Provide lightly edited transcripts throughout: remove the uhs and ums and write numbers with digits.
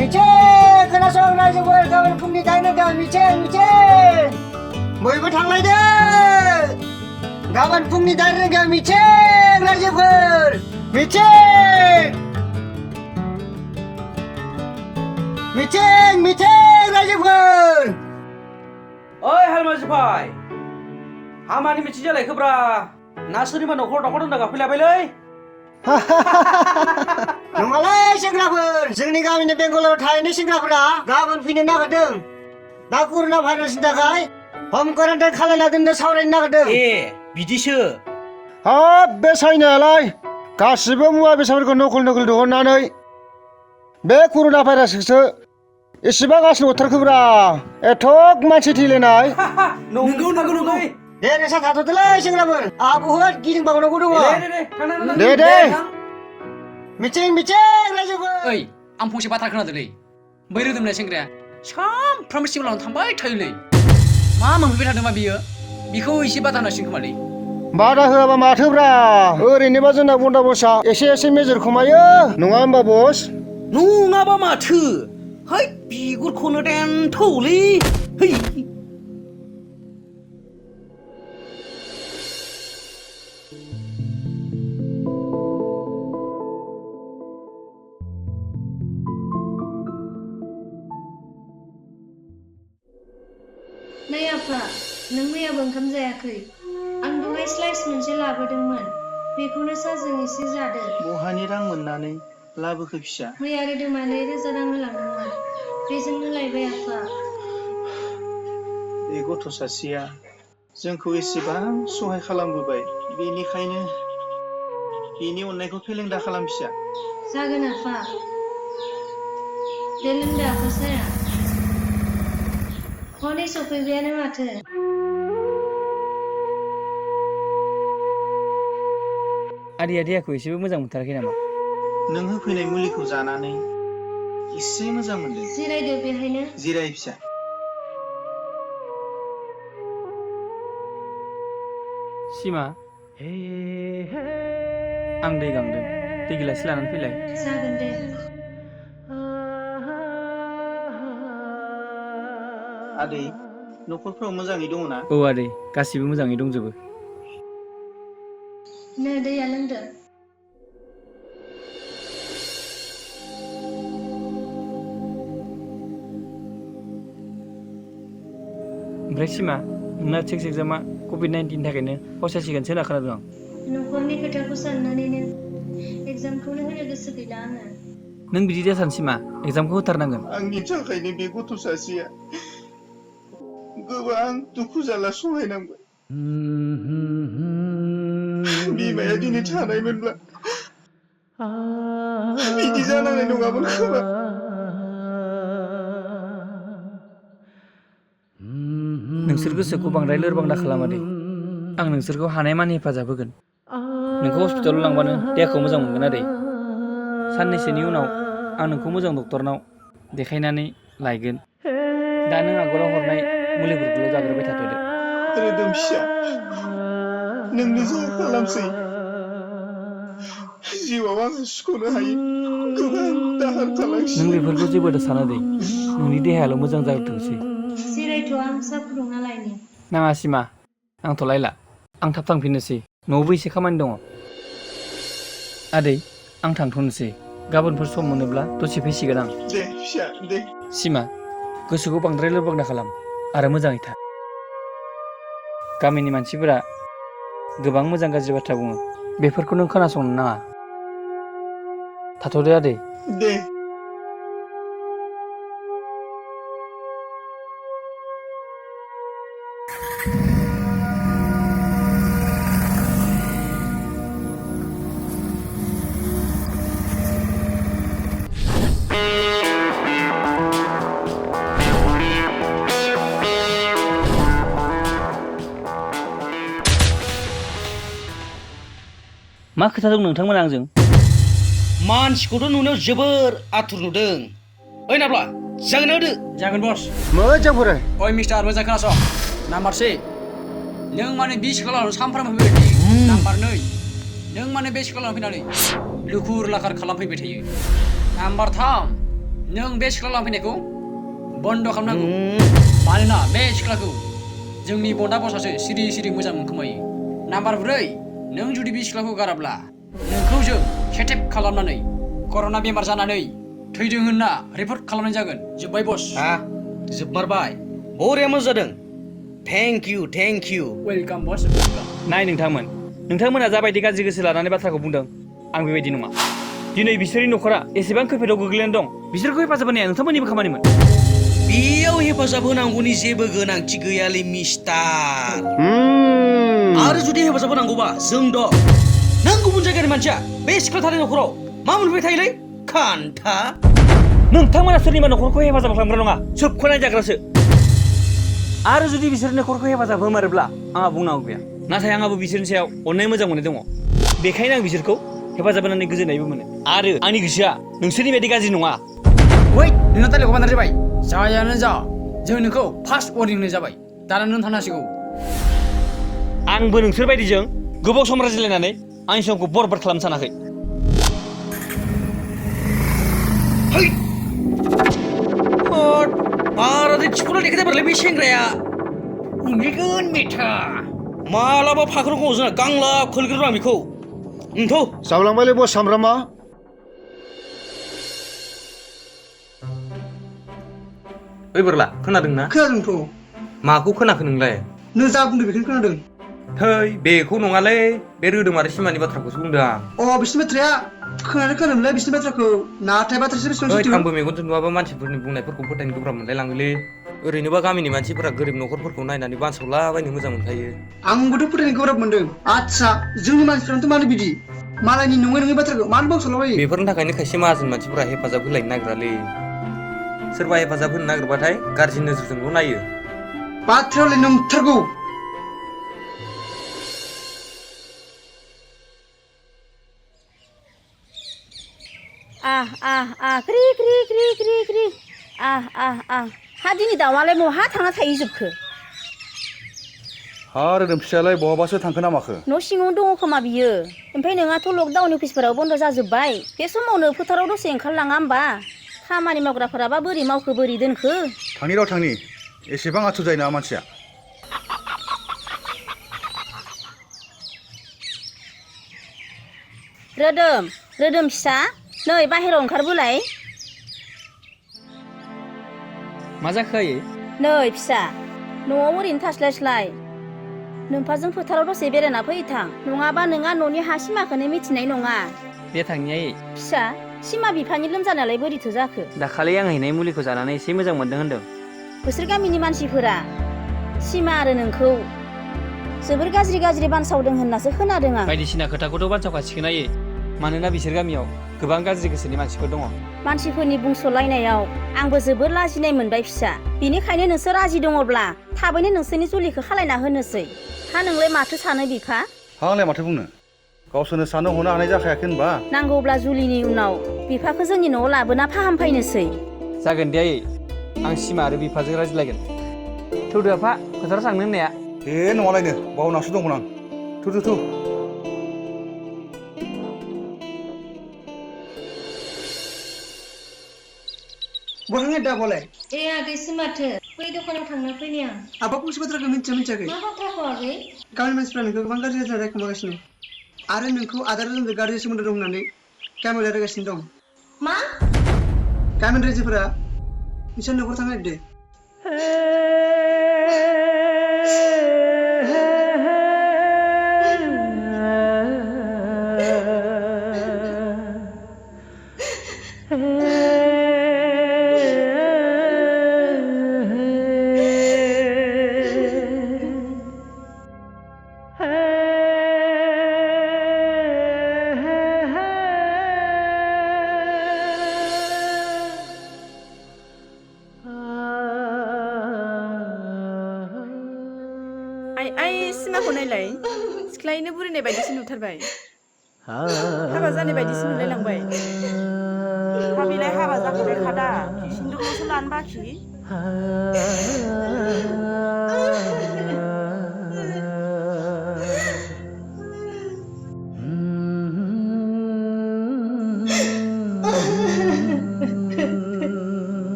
미친! खोनासं रायजोफोर गाबोन फुंनि दाइनथायाव मिथिं! बयबो थांलायदो! गाबोन फुंनि 8 रिंगायाव मिथिं रायजोफोर! मिथिं! मिथिं रायजोफोर! ओइ हालमाजिफाय हामानि मिथिं जालायखोब्रा ना सोरनिबा न'खराव दावखा दोनना गाफैलायबायलै नङालै सेंग्राफोर जोंनि गामिनि बेंगलाव थाहैनाय सेंग्राफोरा गाबोन फैनो नागिरदों दा कर'ना भाइरासनि थाखाय हम क्वारेन्टाइन खालामना दोननो सावरायनो नागिरदों ए बिदिसो हाब बे चाइनायालाय गासिबो मुवा बेसादफोरखौ नकल दिहुननानै बे कर'ना भाइरासखौसो एसेबां गासिनो हरथारखोब्रा एथ' मानसि थैलायनाय नंगौ दे नोंसा थाथ'दोलै सेंग्राफोर आंहा बुहुद गिदिंबावनांगौ दङ दे मिथिं रायजोफोर ओइ आं फंसे बाथ्रा खोनादोंलै बै रोदोमनाय सेंग्राया सानफ्रामबो सिमलायावनो थांबाय थायोलै मा मोनफैबाय थादोंबा बियो बिखौ एसे बादा होनांसिगोन खोमालै बादा होआबा माथोब्रा ओरैनोबा जोंना बन्दाबसा एसे मेजर खमायो नङा होमबा बस नङाबा माथो है बिगुरखौनो देनथौलै है नै आफा नों मैयाबो ओंखाम जायाखै आं दहाय स्लाइस मोनसे लाबोदोंमोन बेखौनो साहाजों एसे जादो बहानि रां मोननानै लाबोखो फिसा मैया रोदोमा 2,000 रां होलांदोंमोन बेजोंनो लायबाय आफा बे गथ' सासेया जोंखौ एसेबां सहाय खालामबोबाय बेनिखायनो बेनि अननायखौ फेलें दा खालाम फिसा जागोन आफा दे लोंदो आफा साया हनै सफैबायानो माथो आदैया देहाखौ एसेबो मोजां मोनथाराखै नामा नों होफैनाय मुलिखौ जानानै एसे मोजां मोनदों जिरायदो बेहायनो जिराय फिसा सिमा आं दै गांदों दै गिलास लानानै फैलाय जागोन दे आदै न'खरफ्राव मोजाङै दङ ना औ आदै गासिबो मोजाङै दंजोबो नै दैया लोंदो ओमफ्राय सिमा नोंना टेक्स एग्जामा COVID-19 थाखायनो फावसायसिगोनसो होनना खोनादों आं न'खरनि खोथाखौ साननानैनो एग्जामखौनो होनो गोसो गैला आङो नों बिदि दा सान सिमा एग्जामखौ होथारनांगोन आंनि थाखायनो बे गथ' सासेया गोबां दुखु जारला सहायनांबाय बिमाया दिनै थानायमोनब्ला बिदि जानांनाय नङामोन खोमा नोंसोर गोसोखौ बांद्राय लोरबां दा खालामा दे आं नोंसोरखौ हानायमानि हेफाजाब होगोन नोंखौ हस्पिटालाव लांबानो देहाखौ मोजां मोनगोन आदै साननैसोनि उनाव आं नोंखौ मोजां डक्टरनाव देखायनानै लायगोन दा नों आगोलाव हरनाय मुलिफोरखौल' जाग्रोबाय थाथ'दो रोदोम फिसा नोंनो जा खालामसै जिउआव आङो सुख'नो हायो गोबां दाहार नों थालांसिनो बेफोरखौ जेबो दा साना दे नोंनि देहायाल' मोजां जाथोंसै जिरायथ' आं साहा फुदुंना लायनि नाङा सिमा आंथ' लायला आं थाब थांफिननोसै न'आवबो एसे खामानि दङ आदै आं थांथ'नोसै गाबोनफोर सम मोनोब्ला दसे फैसिगोन आं दे फिसा दे सिमा गोसोखौ बांद्राय लोरबां दा खालाम आरो मोजाङै था गामिनि मानसिफोरा गोबां मोजां गाज्रि बाथ्रा बुङो बेफोरखौ नों खोनासंनो नाङा थाथ'दो आदै दे मा खोथा दं नोंथांमोना आंजों मानसिखौथ' नुनायाव जोबोर आथुर नुदों ओइ नाब्ला जागोन होदो जागोन बस मोजां फराय ओइ मिस्टार मोजां खोनासं नाम्बार 1 नों माने बे स्कुलाव सानफ्रामबो फैबाय थायो नाम्बार 2 नों माने बे स्कुलाव फैनानै लुखुर लाखार खालामफैबाय थायो नाम्बार 3 नों बे स्कुलाव फैनायखौ बन्द खालामनांगौ मानोना बे स्कुलखौ जोंनि बन्दा बसासो सिरि सिरि मोजां मोनखोमायो नाम्बार 4 नों जुदि बे स्कुलखौ गाराब्ला नोंखौ जों खेथेब खालामनानै कर'ना बेमार जानानै थैदों होनना रिपर्ट खालामनाय जागोन जोब्बाय बस जोबमारबाय बरिया मोजां जादों thank you welcome bus welcome नाय नोंथांमोना जाबायदि गाज्रि गोसो लानानै बाथ्राखौ बुंदों आं बेबायदि नङा दिनै बिसोरनि न'खरा एसेबां खैफोदाव गोग्लैनानै दं बिसोरखौ हेफाजाब होनाया नोंथांमोननिबो खामानिमोन बेयाव हेफाजाब होनांगौनि जेबो गोनांथि गैयालै मिस्टार आरो जुदि हेफाजाब होनांगौबा जों दं नों गुबुन जायगानि मानसिया बे सिख्ला थानाय न'खराव मा मोनबाय थायोलै खान्था नोंथांमोना सोरनिबा न'खरखौ हेफाजाब खालामग्रा नङा सोबख'नाय जाग्रासो आरो जुदि बिसोर न'खरखौ हेफाजाब होमारोब्ला आंहा बुंनांगौ गैया नाथाय आंहाबो बिसोरनि सायाव अननाय मोजां मोननाय दङ बेखायनो आं बिसोरखौ हेफाजाब होनानै गोजोननायबो मोनो आरो आंनि गोसोआ नोंसोरनि बायदि गाज्रि नङा वैट नोंना तालिखौ बानाय जाबाय जायानो जा जों नोंखौ फार्स्ट वार्निं होनाय जाबाय दाना नों थांनांसिगौ आंबो नोंसोर बायदिजों गोबाव सम रायज्लायनानै आंनि समखौ बरबाद खालामनो सानाखै बारादै थिखुला देखायबारलै बे सेंग्राया उनैगोन मेथा मालाबा फाखोरखौ जोंना गांलाब खोलग्रोबा बेखौ जावलांबायलै बस सामब्रामा ओइ बोरला खोनादोंना खोनादोंथ' माखौ खोनाखो नोंलाय नों जा बुंदों बेखौनो खोनादों थै बेखौ नङालै बे रोदोम आरो सिमानि बाथ्राखौसो बुंदों आं बिसोरनि बाथ्राया खोनादोंमोनलै बिसोरनि बाथ्राखौ नाथाय बाथ्रासो बेसेबां ओइ सैथो आंबो मेगनजों नुवाबा मानसिफोरनि बुंनायफोरखौ फोथायनो गोब्राब मोनलाय लाङोलै ओरैनोबा गामिनि मानसिफोरा गोरिब न'खरफोरखौ नायनानै बानसावलाबायनो मोजां मोनखायो आंबोथ' फोथायनो गोब्राब मोनदों आदसा जोंनि मानसिफ्रानोथ' मानो बिदि मालायनि नङै बाथ्राखौ मानो बावसावलाबायो बेफोरनि थाखायनो खायसे माहाजोन मानसिफोरा हेफाजाब होलायनो नागिरालै सोरबा हेफाजाब होनो नागिरबाथाय गाज्रि नोजोरजोंल' नायो बाथ्रायावलाय नंथारगौ क्रि क्रि क्रि क्रि क्रि हा दिनै दाउआलाय बहा थांना थाहैजोबखो हा रोदोम फिसायालाय बहाबासो थांखो ना माखो न' सिङाव दङ खोमा बियो ओमफ्राय नोंहाथ' लकडाउन अफिसफोराव बन्द जाजोब्बाय बे समावनो फोथाराव दसे ओंखारलाङा होमबा खामानि मावग्राफोराबा बोरै मावखो बोरै दोनखो थांनि र' थांनि एसेबां आथुर जायो नामा मानसिया रोदोम फिसा नै बाहेराव ओंखारबोलाय मा जाखो आयै नै फिसा न'आव ओरैनो थास्लायस्लाय नोमफाजों फोथाराव दसे बेरायना फैथां नङाबा नोंहा न'नि हा सिमाखौनो मिथिनाय नङा दे थांनि आयै फिसा सिमा बिफानि लोमजानायालाय बोरैथो जाखो दाखालि आं हैनाय मुलिखौ जानानै एसे मोजां मोनदों होनदों बिसोर गामिनि मानसिफोरा सिमा आरो नोंखौ जोबोर गाज्रि बानसावदों होननासो खोनादों आं बायदिसिना खोथाखौथ' बानसावखासिगोन आयै मानोना बिसोर गामियाव गोबां गाज्रि गोसोनि मानसिफोर दङ। मानसिफोरनि बुंस'लायनायाव आंबो जोबोर लाजिनाय मोनबाय फिसा। बिनिखायनो नोंसोर राजि दङब्ला थाबैनो नोंसोरनि जुलिखौ खालायना होनोसै। हा नोंलाय माथो सानो बिफा? आंलाय माथो बुंनो गावसोरनो साननो हनो हानाय जाखायाखै होनबा। नांगौब्ला जुलिनि उनाव बिफाखौ जोंनि न'आव लाबोना फाहामफैनोसै। जागोन दे आयै आं सिमा आरो बिफाजों रायज्लायगोन। थौदो आफा फोथाराव थांनो होननाया। नङालायनो बावनासो दंमोन आं। थु बहाय दा बलाय? ए आगैसो माथो बै दखानाव थांना फैनि आं। आबा फंसे बाथ्राखौ मिथियाखै? मा बाथ्राखौ आगै? गामिनि मानसिफ्रा नोंखौ गोबां गाज्रि रायखुमागासिनो आरो नोंखौ आदार जोंजों गाज्रि सोमोन्दो दं होननानै गामियाव रायगासिनो दं। मा? गामिनि रायजोफोरा नोंसोर न'खराव थांनो नागिरदों। आइ सिमाखौ नायलाय सिख्लायैनो बुरिनाय बायदिसो नुथारबाय। हाबा जानाय बायदिसो नुलायलांबाय। भाबिलाय हाबा जाखानायखादा सिन्दुरल'सो लानो बाखि।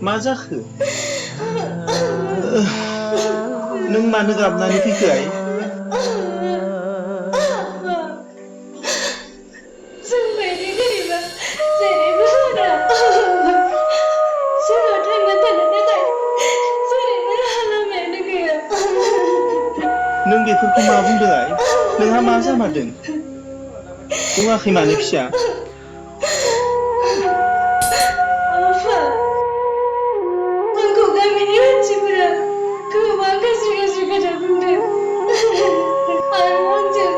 मा जाखो? नों मानो गाबनानै फैखो आइ? जों बायदि गोरिबा जेरैबो मोना। जोंनाव थांना थानो थाखाय जेरैबो राहा लामायानो गैया। नों बेफोरखौ मा बुंदों आइ? नोंहा मा जामारदों? बुङाखै मानो फिसा? गामिनि मानसिफोरा गोबां गाज्रि खोथा बुंदों आरो आंजों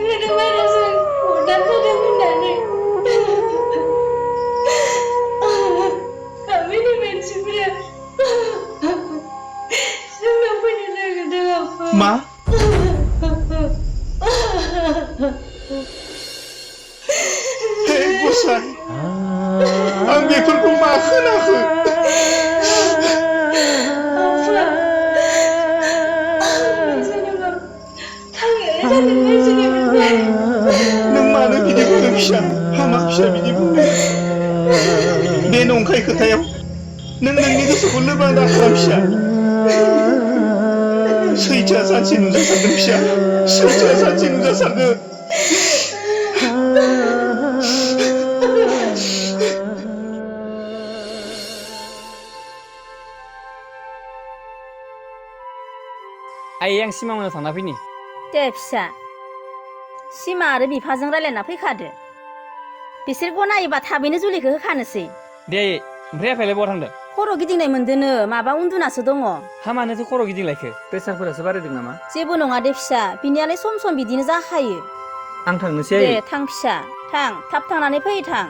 रोदोबायनाजों अरदाब होदों होननानै गामिनि मानसिफोरा जोंनाव फैनो नागिरदों आफा। मा? हे गसाइ आं बेफोरखौ मा खोनाखो? नों मानो बिदि बुंदों फिसा? हामा फिसा बिदि बुंदों? बे नंखाय खोथायाव नों नोंनि गोसोखौ लोरबां दा खालाम फिसा। सैथोआ सानसे नुजासारगोन फिसा। सैथोआ सानसे नुजासारगोन। आयै आं सिमा मोनाव थांना फैनि। दे फिसा सिमा आरो बिफाजों रायलायना फैखादो। बिसोर गनायोबा थाबैनो जुलिखौ होखानोसै। दे आयै ओमफ्राय आफायालाय बहा थांदों? खर' गिदिंनाय मोनदोनो माबा उन्दुनासो दङ। हा मानोथो खर' गिदिंलायखो? प्रेसारफोरासो बारायदों नामा? जेबो नङा दे फिसा बिनियालाय सम सम बिदिनो जाखायो। आं थांनोसै दे आयै। थां फिसा थां थाब थांनानै फै थां।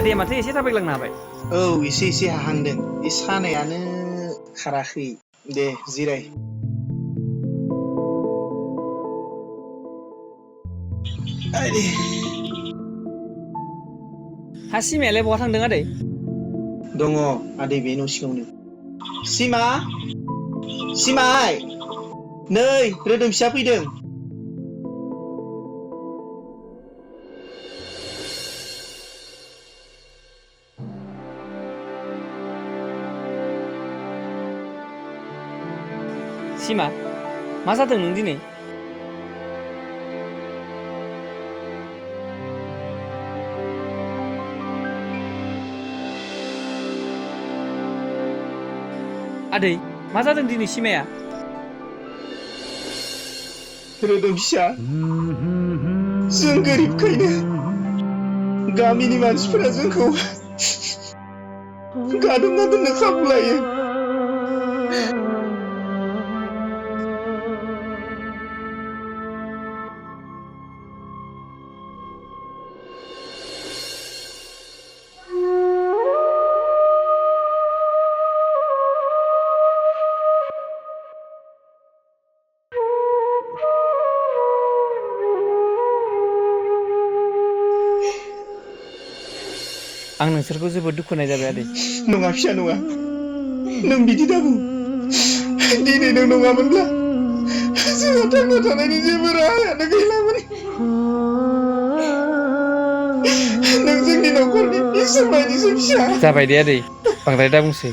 आदैया माथो एसे थाबायग्लांनो हाबाय? औ एसे एसे हाहांदों। बे सानायानो खाराखै। दे जिराय। हा सिमायालाय बहा थांदों आदै? दङ आदै बे न' सिङावनो। सिमा सिमाय नै रोदोम फिसा फैदों। सिमा मा जादों नों दिनै? आदै मा जादों दिनै सिमाया रोदोम फिसा जों गोरिबखायनो गामिनि मानसिफोरा जोंखौ गादबना दोननो खाबु लायो आं नोंसोरखौ जोबोद दुखु होनाय जाबाय आदै नङा फिसा नङा नों बिदि दाबुं दिनै नों नङामोनब्ला जोंहा थांना थानायनि जेबो राहायानो गैलामोन नों जोंनि न'खरनि इसोर बायदिसो फिसा जाबाय दे आदै बांद्राय दा बुंसै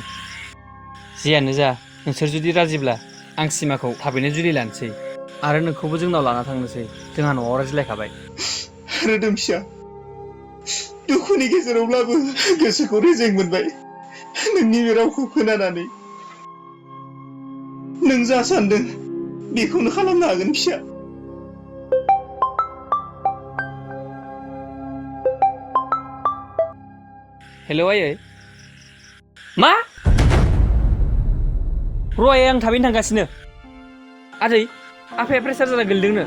जियानो जा नोंसोर जुदि राजिब्ला आं सिमाखौ थाबैनो जुलि लानोसै आरो नोंखौबो जोंनाव लाना थांनोसै जोंहा न'आव रायज्लायखाबाय रोदोम फिसा दुखुनि गेजेरावब्लाबो गोसोखौ रेजें मोनबाय नोंनि बे रावखौ खोनानानै नों जा सानदों बेखौनो खालामनो हागोन फिसा हेलौ आयै मा र' आयै आं थाबैनो थांगासिनो आदै आफाया प्रेसार जाना गोलैदोंनो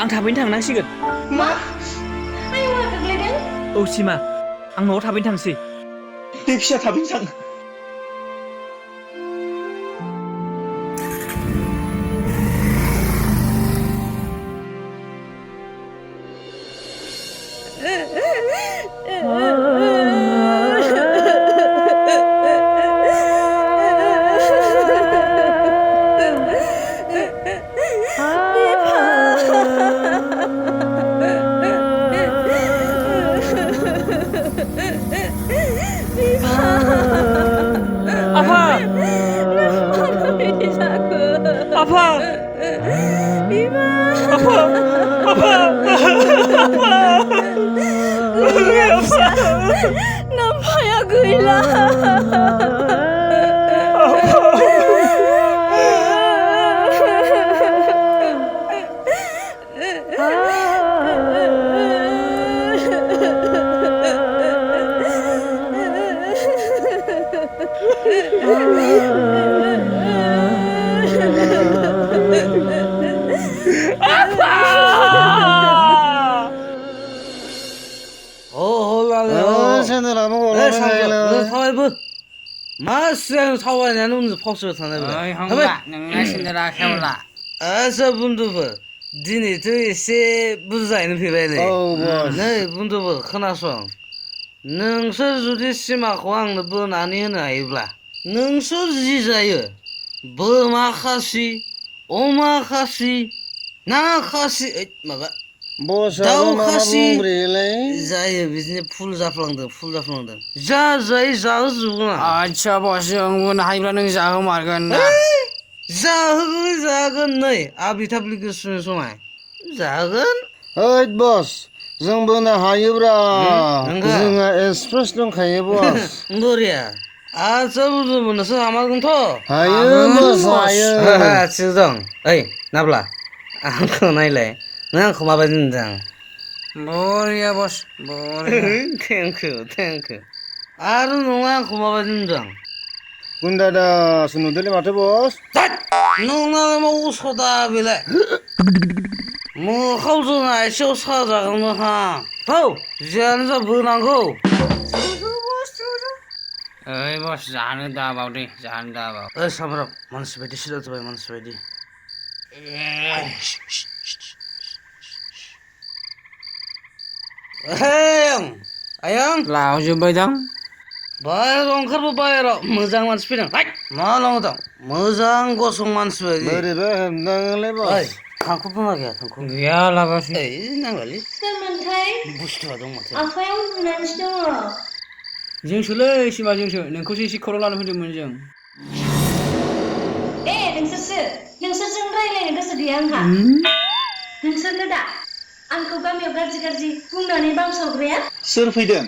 आं थाबैनो थांनांसिगोन मा आयंआ गोग्लैदों औ सिमा आं न'आव थाबैनो थांसै दे फिसा थाबैनो थां नाम्फाया गैला Masih tawannya nunggu fosil sana be. नोंना सेन्देला आखायावला Asa bundubu. Dini tu ise buzayını fibeli. Ne bundubu kınason. Nöngsür judi simakı anlı bu nani hınayıbla. Nöngsür zizayı. Bu makası. O makası. Na kasi. Maba. Dav kasi. Zayı bizne full zaflandı. Zayı zahı zubuna. आच्छा बस जों बुंनो हायोब्ला नों जाहोमारगोन ना जागोन नै आबि थाबलि गोसो समाय जागोन ओइ बस जों बोनो हायोब्रा जोंहा एक्सप्रेस दंखायो बस बरिया आच्छा बुजुबो नोंसोर हामारगोनथ' हायो बस हायो थिग दं ओइ नाब्ला आंखौ नायलाय नों आंखौ माबायदि नुदों बरिया बस बरिया थेंक इउ आरो नङा आंखौ माबायदि नुदों गुन्दादासो नुदोंलै माथो बस नोंनालाय मा उसदा बेलाय मोखाव जोंहा एसेयाव साजागोन मोखां थौ जियानो जा बोनांगौ ओइ बस जानो दाबाव दे जानो दाबाव ओइ सामब्राम मानसि बायदि सिदा जाबाय मानसि बायदि आयं लावजोब्बाय दं बाहेराव ओंखारबो बाहेराव मोजां मानसि फैदों मा लावनो दं मोजां गसं मानसि बायदि बोरैबा हेबनांगोनलै बस थांखु दंना गैया थांखु गैया लाबासै ओइ नांलालै सोरमोनथाय बुस्थुआ दं माथो आफाया उन्दुनानैसो दङ जोंसोलै सिमा जोंसो नोंखौसो एसे खर' लानो फैदोंमोन जों ए नोंसोरजों रायलायनो गोसो गैया आंहा नोंसोरनो दा आंखौ गामियाव गाज्रि बुंनानै बांसावग्राया सोर फैदों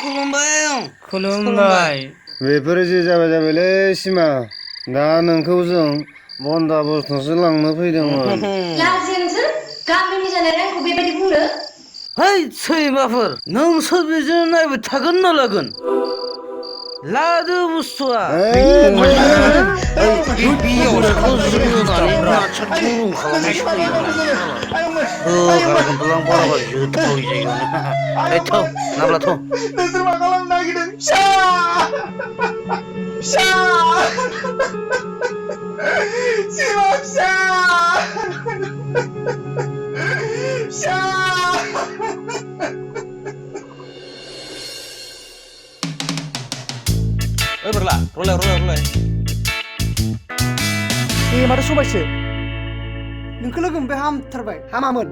खुलुमबाय खुलुमबाय बेफोरो जे जाबायलै सिमा दा नोंखौ जों बन्दा बस्थासो लांनो फैदोंमोन लाजियो नोंसोर गामिनि जानाय आंखौ बेबायदि बुंनो है सैमाफोर नोंसोर बेजों नायबाय थागोन ना लागोन लादो बुस्थुआ नोंसोर मा खालामनो नागिरदों फिसा फिसा सिमा फिसा फिसा ओइ बोरला रलाय ए माथो सबायसो नोंखौ लोगो मोनबाय हामथारबाय हामामोन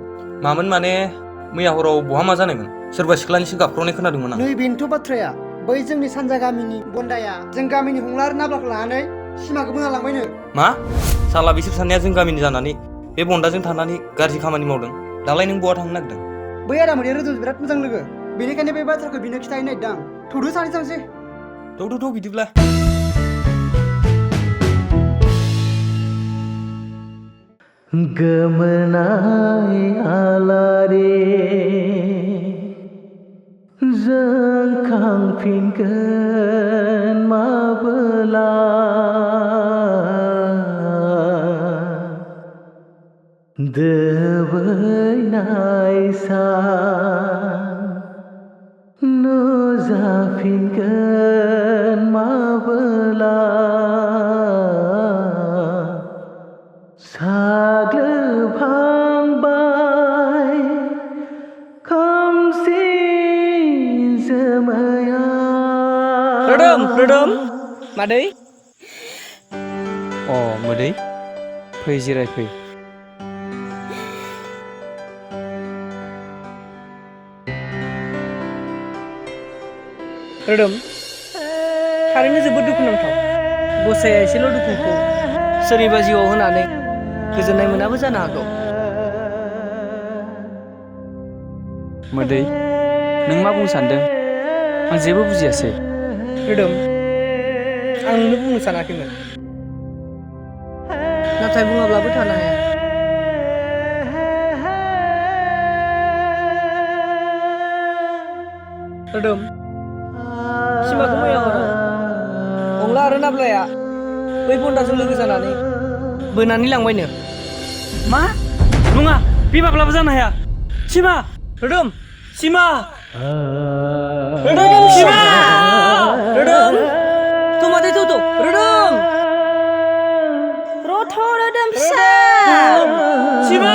मामोन माने मैया हराव बहा मा जानायमोन सोरबा सिख्लानिसो गाबख्रावनाय खोनादोंमोन आं नै बेनोथ' बाथ्राया बै जोंनि सानजा गामिनि बन्दाया जों गामिनि हंला आरो नाब्लाखौ लानानै सिमाखौ बोना लांबायनो मा साला बिसोर सानैया जों गामिनि जानानै बे बन्दाजों थानानै गाज्रि खामानि मावदों दालाय नों बहा थांनो नागिरदों बै आदामोननि रोदोल बिराद मोजां लोगो बेनिखायनो बे बाथ्राखौ बिनो खिथाहैनो नागिरदों आं थौदो सानै थांसै थौ बिदिब्ला गोमोनाय आलारि जोंखांफिनगोन माबोला दोबैनाय सान नुजाफिनगोन माबोला साग्लोबहांबाय खोमसि जोमैया रोदोम मादै अ मोदै फै जिरायफै रोदोम थारैनो जोबोद दुखुनांथाव गसाया एसेल' दुखुखौ सोरनिबा जिउआव होनानै गोजोननाय मोनाबो जानो हागौ मोदै नों मा बुंनो सानदों आं जेबो बुजियासै रोदोम आं नोंनो बुंनो सानाखैमोन नाथाय बुङाब्लाबो थानो हाया रोदोम सिमाखौ मैया हराव हंला आरो नाब्लाया बै बन्दाजों लोगो जानानै बोनानै लांबायनो मा नङा बे माब्लाबा जानो हाया सिमा रोदोम सिमा रोदोम सिमा रोदोम थमादै थौ रोदोम रथ' रोदोम फिसा सिमा